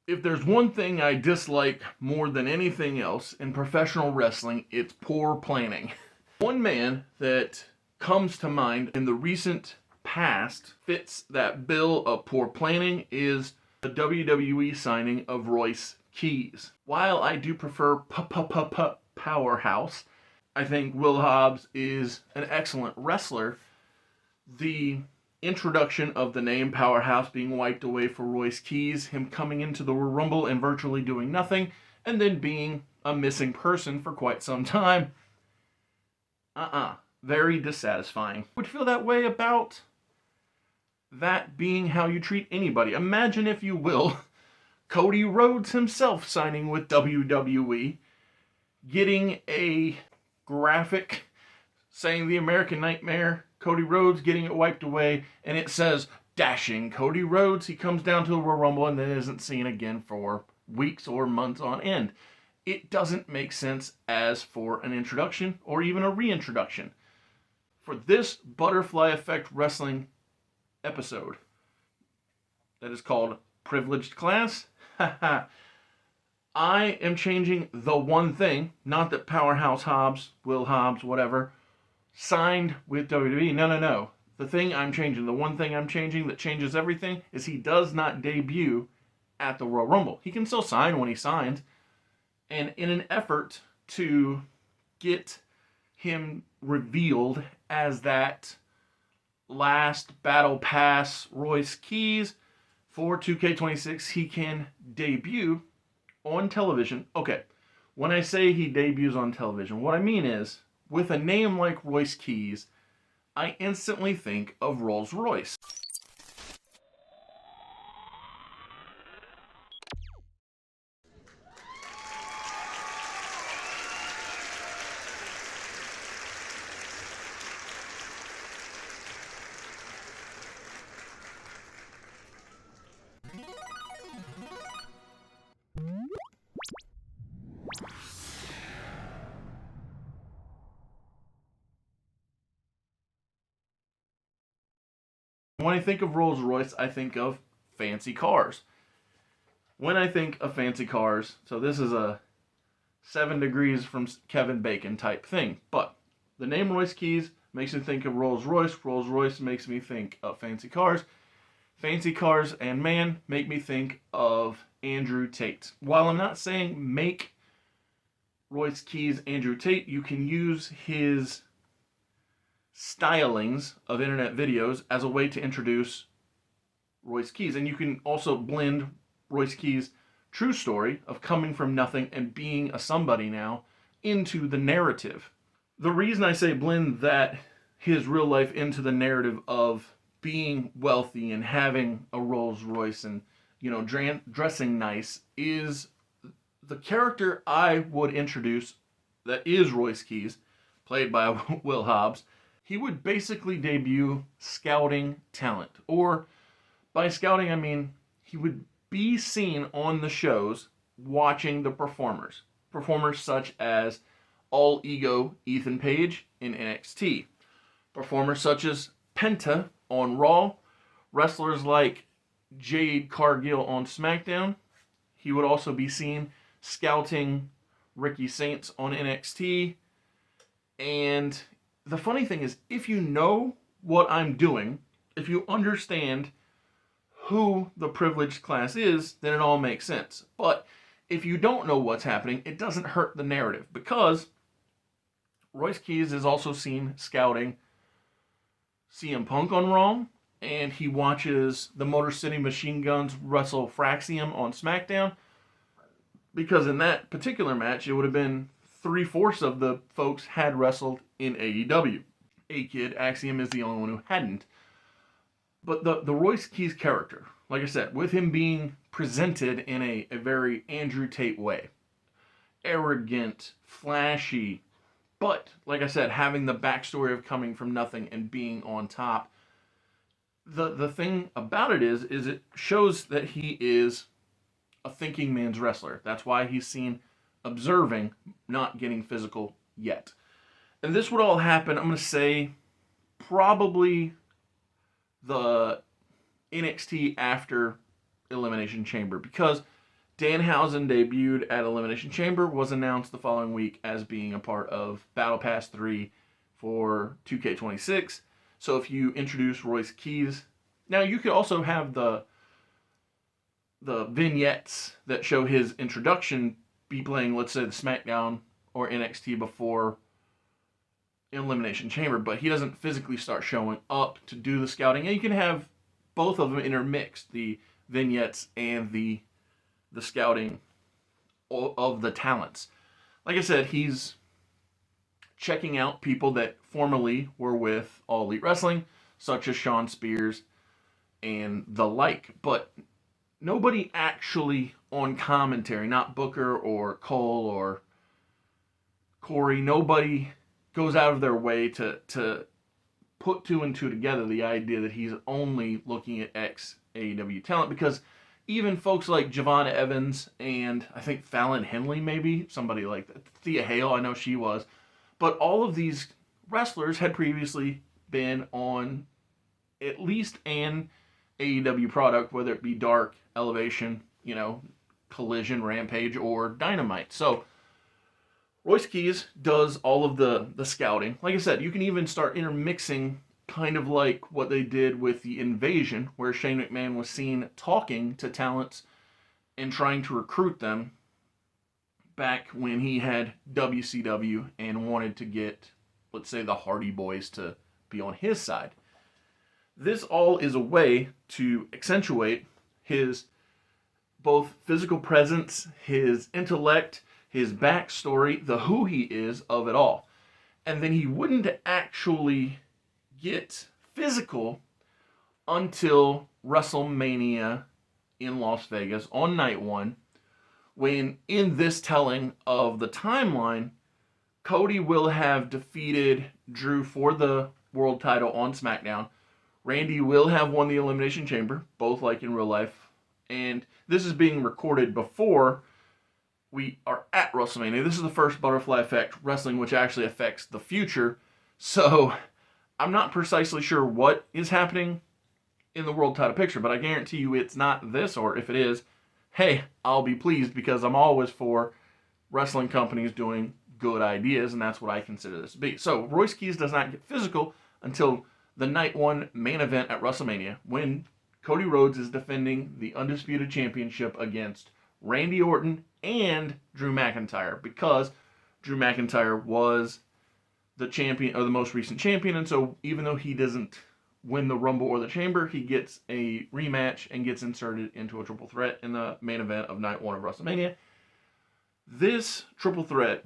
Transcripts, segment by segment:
If there's one thing I dislike more than anything else in professional wrestling, it's poor planning. One man that comes to mind in the recent past fits that bill of poor planning is the WWE signing of Royce Keys. While I do prefer Powerhouse, I think Will Hobbs is an excellent wrestler. The introduction of the name Powerhouse being wiped away for Royce Keys, him coming into the Royal Rumble and virtually doing nothing, and then being a missing person for quite some time. Very dissatisfying. Would you feel that way about that being how you treat anybody? Imagine, if you will, Cody Rhodes himself signing with WWE, getting a graphic saying the American Nightmare, Cody Rhodes, getting it wiped away, and it says, dashing Cody Rhodes. He comes down to the Royal Rumble and then isn't seen again for weeks or months on end. It doesn't make sense as for an introduction or even a reintroduction. For this Butterfly Effect Wrestling episode that is called Privileged Class, I am changing the one thing, not that Powerhouse Hobbs, Will Hobbs, whatever, signed with WWE. No. The thing I'm changing, the one thing I'm changing that changes everything, is he does not debut at the Royal Rumble. He can still sign when he signs. And in an effort to get him revealed as that last Battle Pass Royce Keys for 2K26, he can debut on television. Okay, when I say he debuts on television, what I mean is, with a name like Royce Keys, I instantly think of Rolls Royce. When I think of Rolls Royce, I think of fancy cars. When I think of fancy cars, so this is a 7 degrees from Kevin Bacon type thing, but the name Royce Keys makes me think of Rolls Royce. Rolls Royce makes me think of fancy cars. Fancy cars and man make me think of Andrew Tate. While I'm not saying make Royce Keys Andrew Tate, you can use his stylings of internet videos as a way to introduce Royce Keys. And you can also blend Royce Keys' true story of coming from nothing and being a somebody now into the narrative. The reason I say blend that, his real life, into the narrative of being wealthy and having a Rolls Royce and, dressing nice, is the character I would introduce that is Royce Keys, played by Will Hobbs. He would basically debut scouting talent. Or by scouting, I mean he would be seen on the shows watching the performers. Performers such as All Ego Ethan Page in NXT. Performers such as Penta on Raw. Wrestlers like Jade Cargill on SmackDown. He would also be seen scouting Ricky Saints on NXT. And the funny thing is, if you know what I'm doing, if you understand who the privileged class is, then it all makes sense. But if you don't know what's happening, it doesn't hurt the narrative, because Royce Keys is also seen scouting CM Punk on Raw, and he watches the Motor City Machine Guns wrestle Fraxium on SmackDown, because in that particular match, it would have been 3/4 of the folks had wrestled in AEW. A-Kid, Axiom is the only one who hadn't. But the Royce Keys character, like I said, with him being presented in a very Andrew Tate way. Arrogant, flashy, but, like I said, having the backstory of coming from nothing and being on top. The thing about it is it shows that he is a thinking man's wrestler. That's why he's seen observing, not getting physical yet. And this would all happen, I'm going to say, probably the NXT after Elimination Chamber, because Danhausen debuted at Elimination Chamber, was announced the following week as being a part of Battle Pass 3 for 2K26. So if you introduce Royce Keys, now you could also have the vignettes that show his introduction be playing, let's say, the SmackDown or NXT before Elimination Chamber, but he doesn't physically start showing up to do the scouting. And you can have both of them intermixed, the vignettes and the scouting of the talents. Like I said, he's checking out people that formerly were with All Elite Wrestling, such as Shawn Spears and the like. But nobody actually on commentary, not Booker or Cole or Corey, nobody goes out of their way to put two and two together, the idea that he's only looking at ex-AEW talent, because even folks like Javon Evans and I think Fallon Henley, maybe, somebody like that, Thea Hale, I know she was, but all of these wrestlers had previously been on at least an AEW product, whether it be Dark, Elevation, Collision, Rampage, or Dynamite. So Royce Keys does all of the scouting. Like I said, you can even start intermixing, kind of like what they did with the Invasion, where Shane McMahon was seen talking to talents and trying to recruit them back when he had WCW and wanted to get, let's say, the Hardy Boys to be on his side. This all is a way to accentuate his both physical presence, his intellect, his backstory, the who he is of it all. And then he wouldn't actually get physical until WrestleMania in Las Vegas on night one, when in this telling of the timeline, Cody will have defeated Drew for the world title on SmackDown. Randy will have won the Elimination Chamber, both like in real life. And this is being recorded before we are at WrestleMania. This is the first Butterfly Effect wrestling, which actually affects the future. So I'm not precisely sure what is happening in the world title picture, but I guarantee you it's not this, or if it is, hey, I'll be pleased, because I'm always for wrestling companies doing good ideas, and that's what I consider this to be. So Royce Keys does not get physical until the night one main event at WrestleMania, when Cody Rhodes is defending the Undisputed Championship against Randy Orton and Drew McIntyre, because Drew McIntyre was the champion, or the most recent champion, and so even though he doesn't win the Rumble or the Chamber, he gets a rematch and gets inserted into a triple threat in the main event of night one of WrestleMania. This triple threat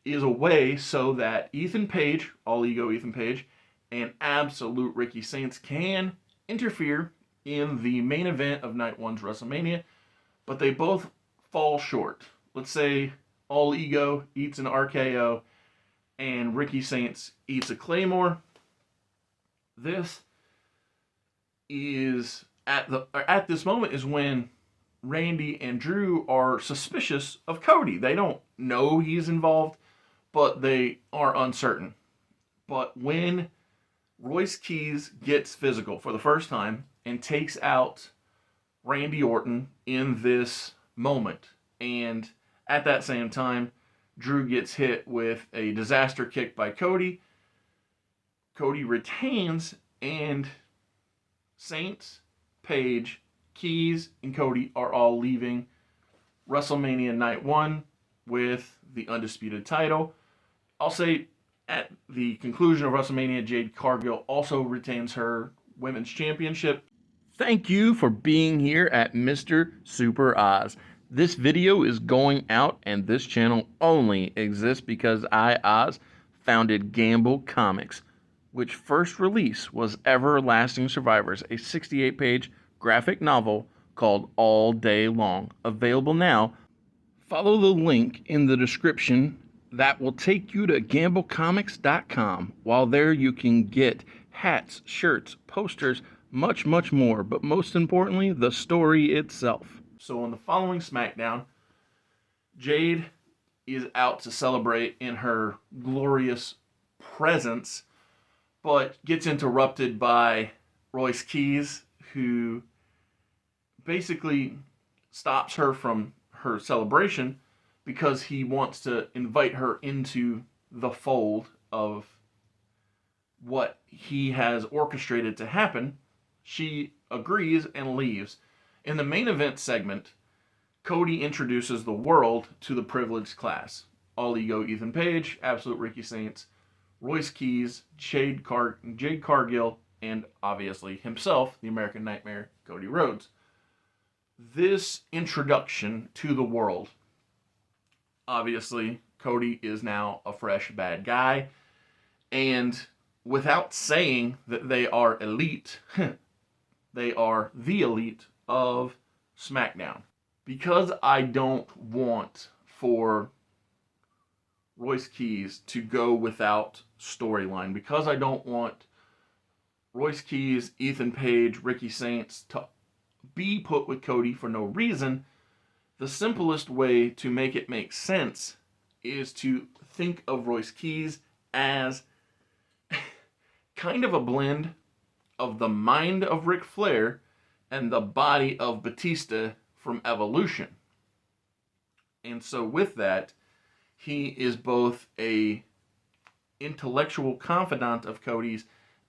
is a way so that Ethan Page, All Ego Ethan Page, and Absolute Ricky Saints can interfere in the main event of night one's WrestleMania, but they both fall short. Let's say All Ego eats an RKO and Ricky Saints eats a Claymore. This is at this moment is when Randy and Drew are suspicious of Cody. They don't know he's involved, but they are uncertain. But when Royce Keys gets physical for the first time and takes out Randy Orton in this moment, and at that same time, Drew gets hit with a disaster kick by Cody. Cody retains, and Saints, Page, Keys, and Cody are all leaving WrestleMania Night 1 with the Undisputed title. I'll say at the conclusion of WrestleMania, Jade Cargill also retains her Women's Championship. Thank you for being here at Mr. Super Oz. This video is going out, and this channel only exists because I, Oz, founded Gamble Comics, which first release was Everlasting Survivors, a 68-page graphic novel called All Day Long. Available now. Follow the link in the description that will take you to gamblecomics.com. While there, you can get hats, shirts, posters, much, much more, but most importantly, the story itself. So on the following SmackDown, Jade is out to celebrate in her glorious presence, but gets interrupted by Royce Keys, who basically stops her from her celebration because he wants to invite her into the fold of what he has orchestrated to happen. She agrees and leaves. In the main event segment, Cody introduces the world to the privileged class. All Ego Ethan Page, Absolute Ricky Saints, Royce Keys, Jade Cargill, and obviously himself, the American Nightmare, Cody Rhodes. This introduction to the world, obviously, Cody is now a fresh bad guy, and without saying that they are elite, they are the elite of SmackDown. Because I don't want for Royce Keys to go without storyline, because I don't want Royce Keys, Ethan Page, Ricky Saints to be put with Cody for no reason, the simplest way to make it make sense is to think of Royce Keys as kind of a blend of the mind of Ric Flair and the body of Batista from Evolution. And so with that, he is both a intellectual confidant of Cody's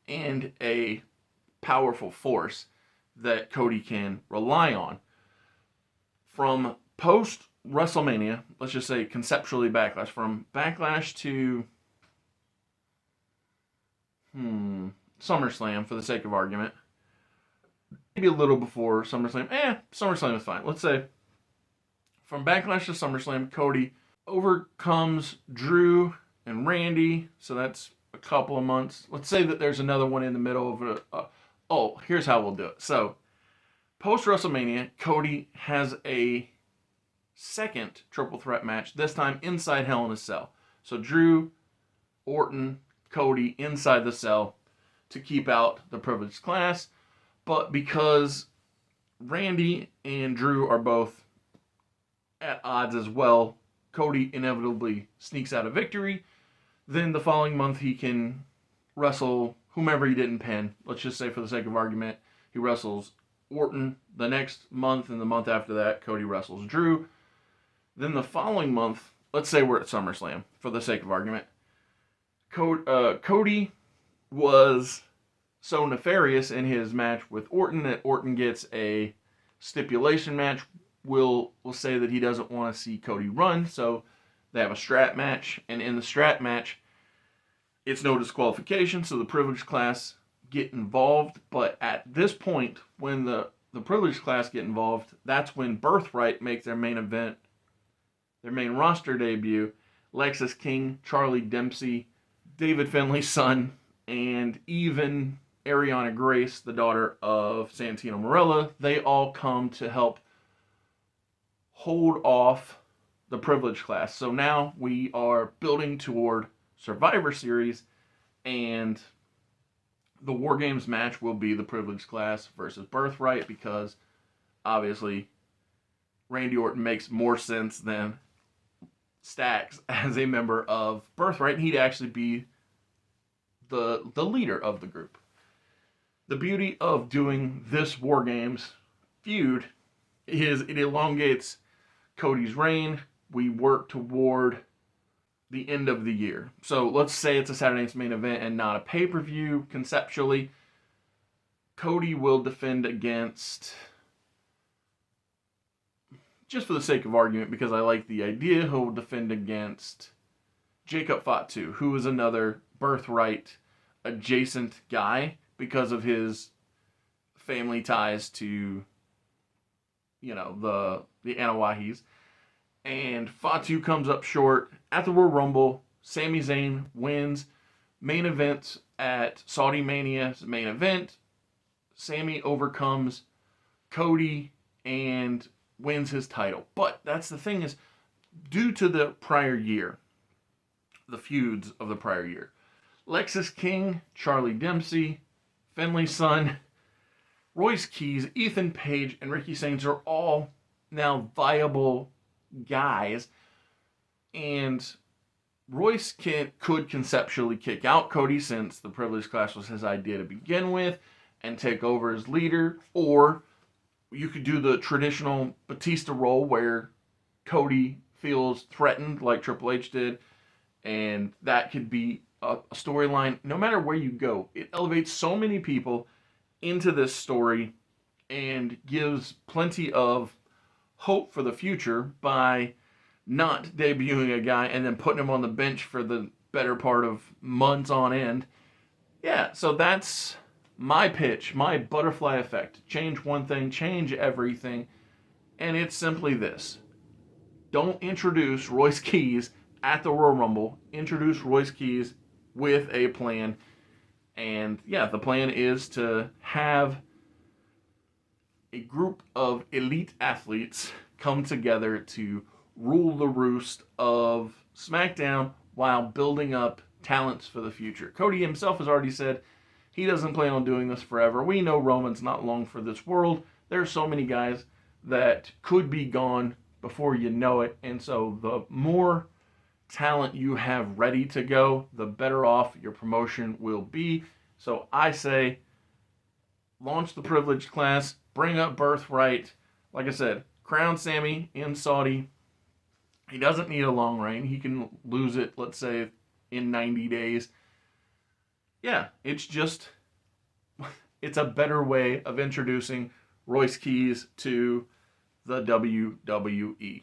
and a powerful force that Cody can rely on. From post WrestleMania, let's just say conceptually Backlash, from Backlash to SummerSlam, for the sake of argument, maybe a little before SummerSlam. SummerSlam is fine. Let's say from Backlash to SummerSlam, Cody overcomes Drew and Randy, so that's a couple of months. Let's say that there's another one in the middle of here's how we'll do it. So, post WrestleMania, Cody has a second triple threat match, this time inside Hell in a Cell. So Drew, Orton, Cody inside the cell to keep out the privileged class. But because Randy and Drew are both at odds as well, Cody inevitably sneaks out a victory. Then the following month he can wrestle whomever he didn't pin. Let's just say for the sake of argument, he wrestles Orton. The next month and the month after that, Cody wrestles Drew. Then the following month, let's say we're at SummerSlam for the sake of argument, Cody was so nefarious in his match with Orton that Orton gets a stipulation match. We'll say that he doesn't want to see Cody run, so they have a strap match, and in the strap match, it's no disqualification, so the privileged class get involved. But at this point, when the privileged class get involved, that's when Birthright make their main event, their main roster debut. Lexis King, Charlie Dempsey, David Finlay's son, and even Ariana Grace, the daughter of Santino Marella, they all come to help hold off the privileged class. So now we are building toward Survivor Series, and the War Games match will be the privileged class versus Birthright, because obviously Randy Orton makes more sense than Stacks as a member of Birthright, and he'd actually be the leader of the group. The beauty of doing this War Games feud is it elongates Cody's reign. We work toward the end of the year. So let's say it's a Saturday night's main event and not a pay-per-view. Conceptually, Cody will defend against, just for the sake of argument, because I like the idea, he'll defend against Jacob Fatu, who is another Birthright adjacent guy because of his family ties to, the Anawahis. And Fatu comes up short at the Royal Rumble. Sami Zayn wins. Main event at Saudi Mania's main event. Sami overcomes Cody and wins his title. But that's the thing, is due to the prior year, the feuds of the prior year, Lexis King, Charlie Dempsey, Finlay's son, Royce Keys, Ethan Page, and Ricky Saints are all now viable guys, and Royce could conceptually kick out Cody, since the privileged class was his idea to begin with, and take over as leader. Or you could do the traditional Batista role where Cody feels threatened like Triple H did, and that could be a storyline. No matter where you go, it elevates so many people into this story and gives plenty of hope for the future by not debuting a guy and then putting him on the bench for the better part of months on end. Yeah, so that's my pitch, my butterfly effect. Change one thing, change everything. And it's simply this: don't introduce Royce Keys at the Royal Rumble. Introduce Royce Keys with a plan. And yeah, the plan is to have a group of elite athletes come together to rule the roost of SmackDown while building up talents for the future. Cody himself has already said he doesn't plan on doing this forever. We know Roman's not long for this world. There are so many guys that could be gone before you know it. And so the more talent you have ready to go, the better off your promotion will be. So I say launch the privileged class, bring up Birthright. Like I said, crown Sammy in Saudi. He doesn't need a long reign. He can lose it, let's say, in 90 days. Yeah, it's a better way of introducing Royce Keys to the WWE.